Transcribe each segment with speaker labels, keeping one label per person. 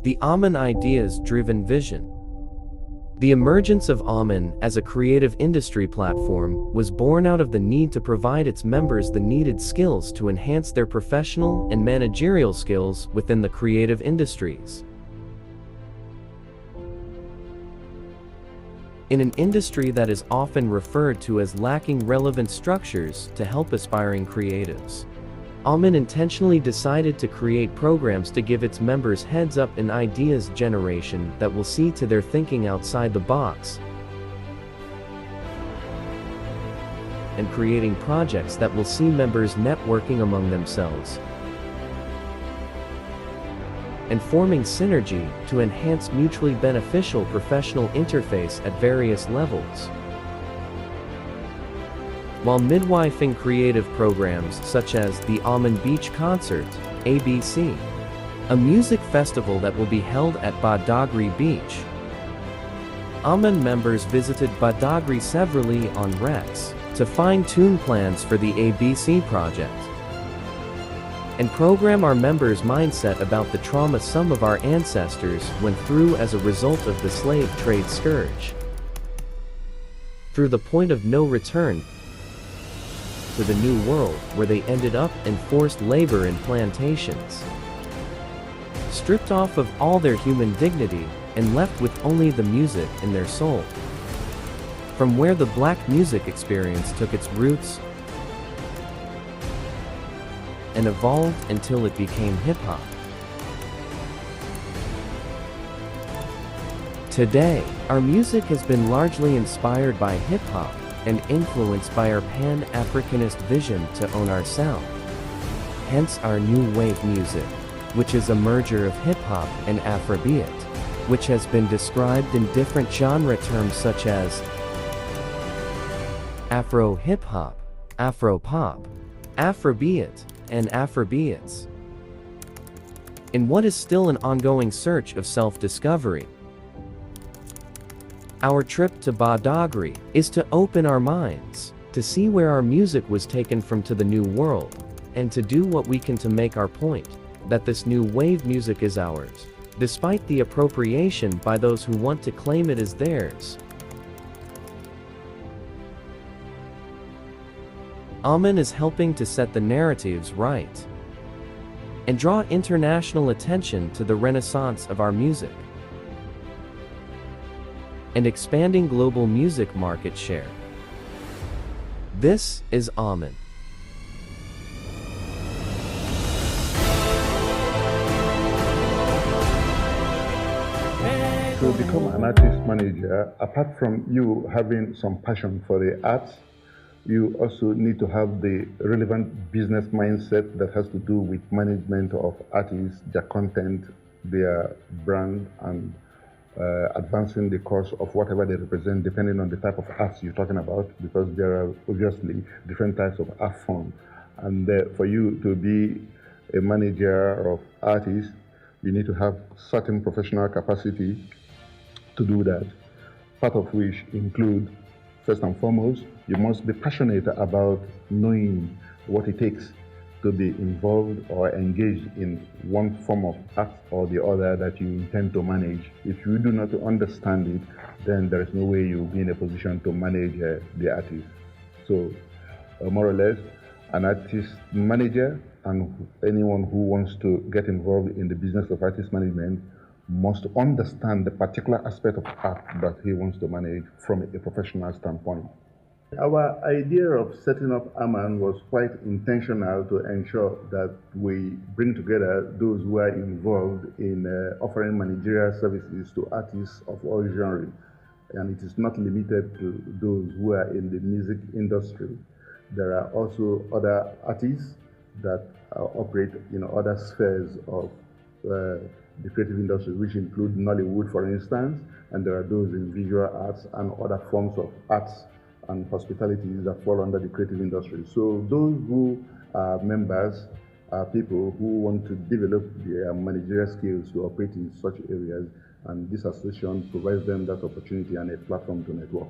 Speaker 1: The AMAN Ideas-Driven Vision. The emergence of AMAN as a creative industry platform was born out of the need to provide its members the needed skills to enhance their professional and managerial skills within the creative industries. In an industry that is often referred to as lacking relevant structures to help aspiring creatives, AMAN intentionally decided to create programs to give its members heads up in ideas generation that will see to their thinking outside the box and creating projects that will see members networking among themselves and forming synergy to enhance mutually beneficial professional interface at various levels. While midwifing creative programs such as the AMAN Beach Concert, ABC, a music festival that will be held at Badagry Beach. AMAN members visited Badagry severally on Rex to fine-tune plans for the ABC project and program our members' mindset about the trauma some of our ancestors went through as a result of the slave trade scourge, through the point of no return to the New World, where they ended up in forced labor in plantations, stripped off of all their human dignity and left with only the music in their soul. From where the black music experience took its roots and evolved until it became hip-hop. Today, our music has been largely inspired by hip-hop and influenced by our Pan-Africanist vision to own our sound. Hence our new wave music, which is a merger of hip-hop and Afrobeat, which has been described in different genre terms such as Afro-hip-hop, Afro-pop, Afrobeat, and Afrobeats. In what is still an ongoing search of self-discovery, our trip to Badagry is to open our minds, to see where our music was taken from to the new world, and to do what we can to make our point, that this new wave music is ours, despite the appropriation by those who want to claim it as theirs. AMAN is helping to set the narratives right and draw international attention to the renaissance of our music and expanding global music market share. This is AMAN.
Speaker 2: To become an artist manager, apart from you having some passion for the arts, you also need to have the relevant business mindset that has to do with management of artists, their content, their brand, and advancing the cause of whatever they represent, depending on the type of arts you're talking about, because there are obviously different types of art form. And for you to be a manager of artists, you need to have certain professional capacity to do that, part of which include, first and foremost, you must be passionate about knowing what it takes to be involved or engaged in one form of art or the other that you intend to manage. If you do not understand it, then there is no way you'll be in a position to manage the artist. So, more or less, an artist manager and anyone who wants to get involved in the business of artist management must understand the particular aspect of art that he wants to manage from a professional standpoint. Our idea of setting up AMAN was quite intentional to ensure that we bring together those who are involved in offering managerial services to artists of all genres. And it is not limited to those who are in the music industry. There are also other artists that operate in other spheres of the creative industry, which include Nollywood, for instance, and there are those in visual arts and other forms of arts and hospitality that fall under the creative industry. So those who are members are people who want to develop their managerial skills to operate in such areas, and this association provides them that opportunity and a platform to network.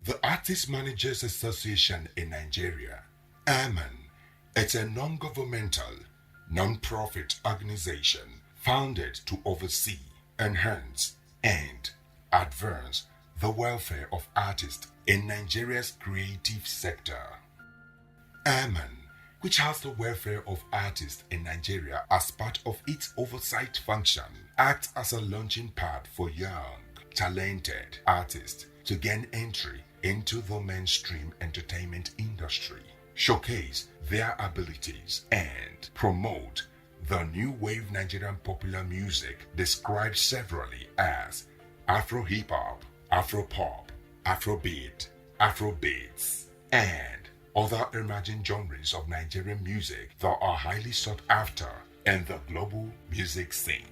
Speaker 3: The Artist Managers Association in Nigeria, AMAN, it's a non-governmental, non-profit organization founded to oversee, enhance, and advance the welfare of artists in Nigeria's creative sector. AMAN, which has the welfare of artists in Nigeria as part of its oversight function, acts as a launching pad for young, talented artists to gain entry into the mainstream entertainment industry, showcase their abilities, and promote the new wave Nigerian popular music described severally as Afro-hip-hop, Afro-pop, Afrobeat, Afrobeats, and other emerging genres of Nigerian music that are highly sought after in the global music scene.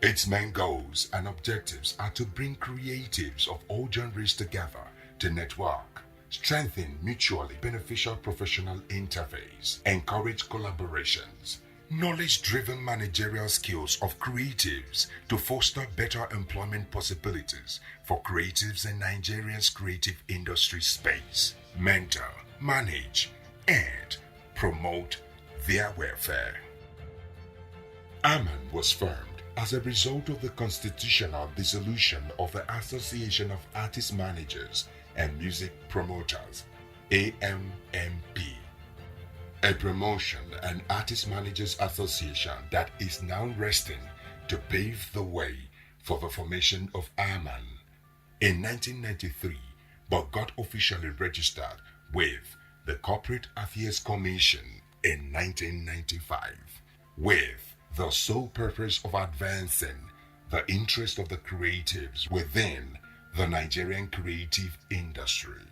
Speaker 3: Its main goals and objectives are to bring creatives of all genres together to network, strengthen mutually beneficial professional interface, encourage collaborations, knowledge-driven managerial skills of creatives to foster better employment possibilities for creatives in Nigeria's creative industry space, mentor, manage, and promote their welfare. AMAN was formed as a result of the constitutional dissolution of the Association of Artist Managers and Music Promoters, AMMP, a promotion and artist managers association that is now resting to pave the way for the formation of AMAN in 1993, but got officially registered with the Corporate Affairs Commission in 1995, with the sole purpose of advancing the interest of the creatives within the Nigerian creative industry.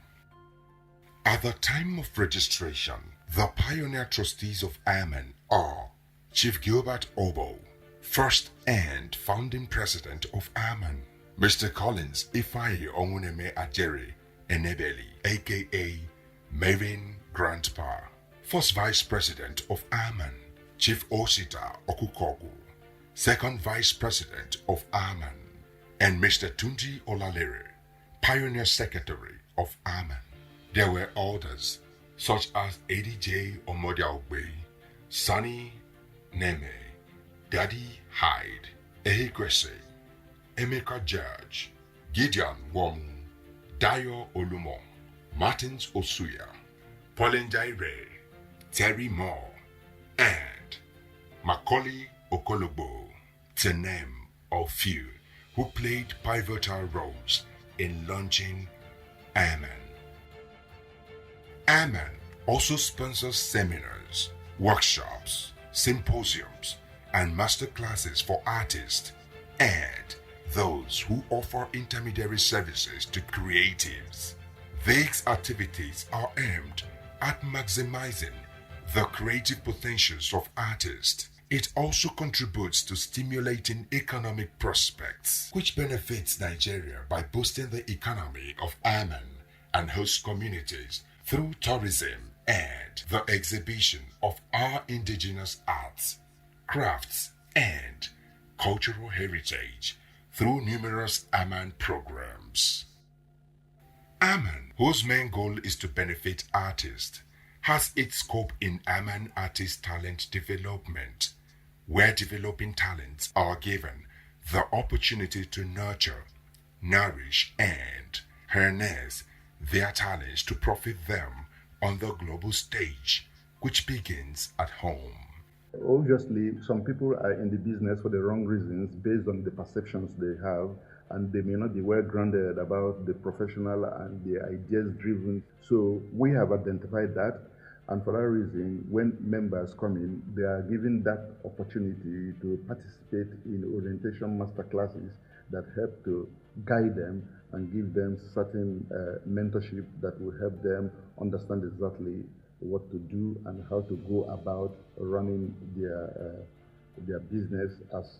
Speaker 3: At the time of registration, the pioneer trustees of AMAN are Chief Gilbert Obo, first and founding president of AMAN, Mr. Collins Ifeanyi Onwuneme Ajere Enebeli, aka Mavin Grandpa, first vice president of AMAN, Chief Osita Okukogu, second vice president of AMAN, and Mr. Tunji Olalere, pioneer secretary of AMAN. There were others such as ADJ Omodiaogbe, Sunny Neme, Daddy Hyde, Ehikwese, Emeka Judge, Gideon Womu, Dayo Olumo, Martins Osuya, Pauline Jaire, Terry Moore, and Macaulay Okologbo, to name a few who played pivotal roles in launching AMAN. AMAN also sponsors seminars, workshops, symposiums, and masterclasses for artists and those who offer intermediary services to creatives. These activities are aimed at maximizing the creative potentials of artists. It also contributes to stimulating economic prospects, which benefits Nigeria by boosting the economy of AMAN and host communities through tourism and the exhibition of our indigenous arts, crafts, and cultural heritage through numerous AMAN programs. AMAN, whose main goal is to benefit artists, has its scope in AMAN Artist Talent Development, where developing talents are given the opportunity to nurture, nourish, and harness their talents to profit them on the global stage, which begins at home.
Speaker 2: Obviously, some people are in the business for the wrong reasons based on the perceptions they have, and they may not be well grounded about the professional and the ideas driven. So we have identified that, and for that reason, when members come in, they are given that opportunity to participate in orientation master classes that help to guide them and give them certain mentorship that will help them understand exactly what to do and how to go about running their business as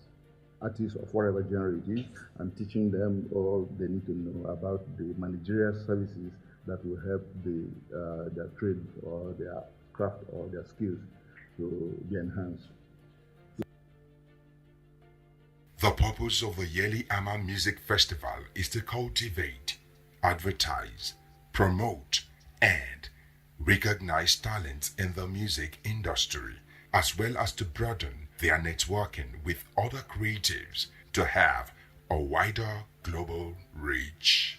Speaker 2: artists of whatever genre it is, and teaching them all they need to know about the managerial services that will help their trade or their craft or their skills to be enhanced.
Speaker 3: The purpose of the yearly AMAN Music Festival is to cultivate, advertise, promote, and recognize talents in the music industry, as well as to broaden they are networking with other creatives to have a wider global reach.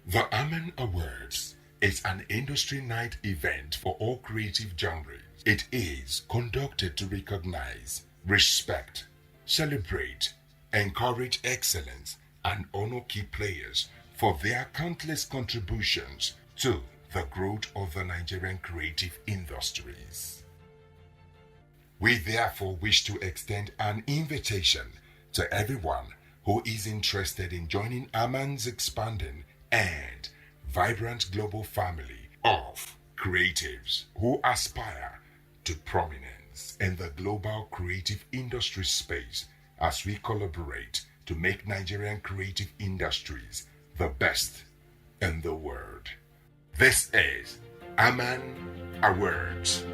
Speaker 3: The AMAN Awards is an industry night event for all creative genres. It is conducted to recognize, respect, celebrate, encourage excellence, and honor key players for their countless contributions to the growth of the Nigerian creative industries. We therefore wish to extend an invitation to everyone who is interested in joining AMAN's expanding and vibrant global family of creatives who aspire to prominence in the global creative industry space as we collaborate to make Nigerian creative industries the best in the world. This is AMAN Awards.